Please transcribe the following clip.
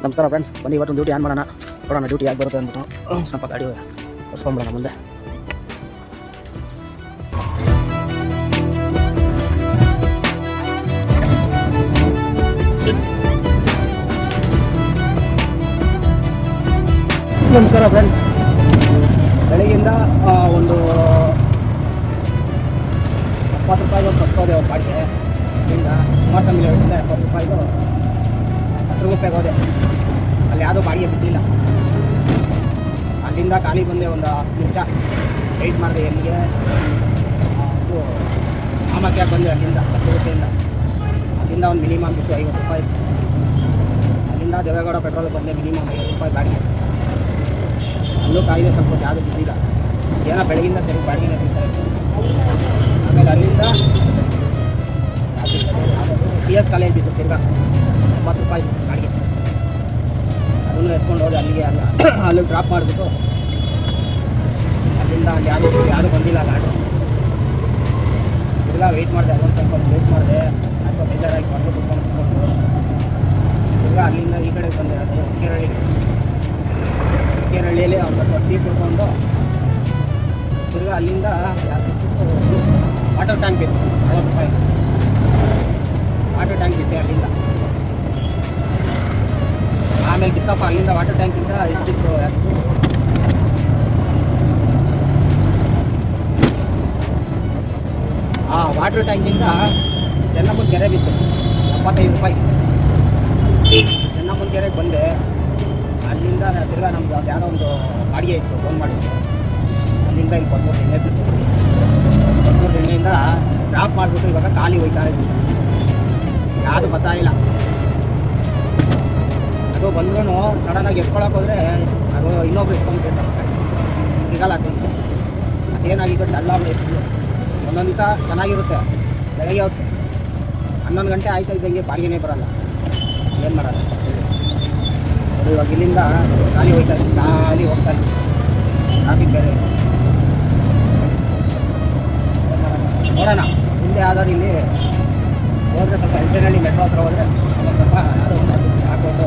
ನಮಸ್ಕಾರ ಫ್ರೆಂಡ್ಸ್, ಬನ್ನಿ ಇವತ್ತು ಡ್ಯೂಟಿ ಆನ್ ಮಾಡೋಣ. ನೋಡೋಣ ಡ್ಯೂಟಿ ಯಾಕೆ ಬರುತ್ತೆ ಅಂದ್ಬಿಟ್ಟು ಸ್ವಲ್ಪ ಗಾಡಿ ಹೊಸ್ಕೊಂಬಿಡೋಣ ಮುಂದೆ. ನಮಸ್ಕಾರ ಫ್ರೆಂಡ್ಸ್, ಬೆಳಗ್ಗಿಂದ ಒಂದು 70 ರೂಪಾಯಿಗೆ ಒಂದು ಕಟ್ಕೋದೆ ಒಂದು ಬಾಡಿಗೆ. ಇಲ್ಲಿಂದ ಕುಮಾರಸ್ವಾಮಿ ಲೇಔಟಿಂದ 70 ರೂಪಾಯಿಗೂ 10 ರೂಪಾಯಿಗೆ ಹೋದೆ. ಅಲ್ಲಿ ಯಾವುದೋ ಬಾಡಿಗೆ ಬಿಟ್ಟಿಲ್ಲ. ಅಲ್ಲಿಂದ ಖಾಲಿ ಬಂದೆ, ಒಂದು 10 ನಿಮಿಷ ವೆಯ್ಟ್ ಮಾಡಿದೆ. ಎಲ್ಲಿಗೆ ಇದು ಆಮಕ್ಯಾಗ ಬಂದೆ. ಅಲ್ಲಿಂದ 10 ರೂಪಾಯಿಂದ ಅಲ್ಲಿಂದ ಒಂದು ಮಿನಿಮಮ್ ಬಿಟ್ಟು 50 ರೂಪಾಯಿ. ಅಲ್ಲಿಂದ ದೇವೇಗೌಡ ಪೆಟ್ರೋಲ್ ಬಂದೆ, ಮಿನಿಮಮ್ 50 ರೂಪಾಯಿ ಬಾಡಿಗೆ. ಅಲ್ಲೂ ಕಾಯಿದೆ ಸ್ವಲ್ಪ ಯಾವುದು ಬಿದ್ದಿಲ್ಲ. ಏನೋ ಬೆಳಗಿಂದ ಸರಿ ಬಾಡಿಗೆನೇ ತಿಂತಾರೆ. ಆಮೇಲೆ ಅಲ್ಲಿಂದ PS ಕಾಲೇಜ್ ಬಿದ್ದು ತಿರ್ಗಾ 70 ರೂಪಾಯಿ ಬಾಡಿಗೆ. ಅದನ್ನು ಎತ್ಕೊಂಡು ಹೋದೆ ಅಲ್ಲಿಗೆ. ಅಲ್ಲಿ ಡ್ರಾಪ್ ಮಾಡಿಬಿಟ್ಟು ಅಲ್ಲಿಂದ ಅಲ್ಲಿ ಯಾವುದು ಬಂದಿಲ್ಲ ಗಾಡಿ. ತಿರ್ಗಾ ವೆಯ್ಟ್ ಮಾಡಿದೆ. ಅದೊಂದು ಸ್ವಲ್ಪ ವೆಯ್ಟ್ ಮಾಡಿದೆ. ಸ್ವಲ್ಪ ಬೇಜಾರಾಗಿ ಹೊರಗೆ ಕುತ್ಕೊಂಡು ತಿರ್ಗಾ ಅಲ್ಲಿಂದ ಈ ಕಡೆ ಬಂದೆ. ಅದು ಹೊಸಕೇರಹಳ್ಳಿಯಲ್ಲಿ ಒಂದು ಸ್ವಲ್ಪ ಟೀ ಕುಡ್ಕೊಂಡು ತಿರ್ಗಾ ಅಲ್ಲಿಂದ ವಾಟರ್ ಟ್ಯಾಂಕ್ ಇತ್ತು 60 ರೂಪಾಯಿ ವಾಟರ್ ಟ್ಯಾಂಕ್ ಇತ್ತೆ ಅಲ್ಲಿಂದ. ಆಮೇಲೆ ಬಿತ್ತಪ್ಪ ಅಲ್ಲಿಂದ ವಾಟರ್ ಟ್ಯಾಂಕಿಂದ ಇಷ್ಟಿತ್ತು. ವಾಟರ್ ಟ್ಯಾಂಕಿಂದ ಚೆನ್ನಮ್ಮನ ಕೆರೆ ಬಿತ್ತು 75 ರೂಪಾಯಿ. ಚೆನ್ನಮ್ಮನ ಕೆರೆಗೆ ಬಂದೆ. ಅಲ್ಲಿಂದ ತಿರ್ಗಾ ನಮ್ದು ಅದು ಯಾವುದೋ ಒಂದು ಬಾಡಿಗೆ ಇತ್ತು, ಫೋನ್ ಮಾಡಿದ್ದು. ಅಲ್ಲಿಂದ ಇಲ್ಲಿ ಕೊತ್ತೂರು ಎಣ್ಣೆ ಬಿತ್ತು. ಕೊತ್ತೂರು ಎಣ್ಣೆಯಿಂದ ಡ್ರಾಪ್ ಮಾಡಿಬಿಟ್ಟು ಇವಾಗ ಖಾಲಿ ಹೋಯ್ತಾ ಇದ್ವಿ. ಯಾವುದು ಗೊತ್ತಾಗಿಲ್ಲ. ಅದು ಬಂದ್ರೂ ಸಡನ್ನಾಗಿ ಎತ್ಕೊಳಕ್ಕೆ ಹೋದರೆ ಅದು ಇನ್ನೊಬ್ರು ಎತ್ಕೊಂಡ್ಬಿಟ್ಟಿರ್ತಾರೆ, ಸಿಗಲ್ಲ. ಅದು ಅದೇನಾಗಿತ್ತು ಡಲ್ಲ ಇತ್ತು. ಒಂದೊಂದು ದಿವಸ ಚೆನ್ನಾಗಿರುತ್ತೆ, ಬೆಳಗ್ಗೆ ಹೊತ್ತು 11 ಗಂಟೆ ಆಯ್ತಾ ಇದ್ದಂಗೆ ಬಾಡಿಗೆನೇ ಬರೋಲ್ಲ. ಏನು ಮಾಡೋದು? ಅದು ಇವಾಗ ಇಲ್ಲಿಂದ ಖಾಲಿ ಹೋಗ್ತಾ ಇದ್ವಿ, ಖಾಲಿ ಹೋಗ್ತಾ ಇದ್ವಿ. ಟ್ರಾಫಿಕ್ ಬೇರೆ. ನೋಡೋಣ ಮುಂದೆ ಯಾವ್ದಾದ್ರು ಇಲ್ಲಿ ಹೋದರೆ ಸ್ವಲ್ಪ ಎಲ್ಚೇನಹಳ್ಳಿ ಮೆಟ್ರೋ ಹತ್ರ ಹೋದರೆ ಸ್ವಲ್ಪ ಯಾವುದೋ ಒಂದು ಹಾಕೊಂಡು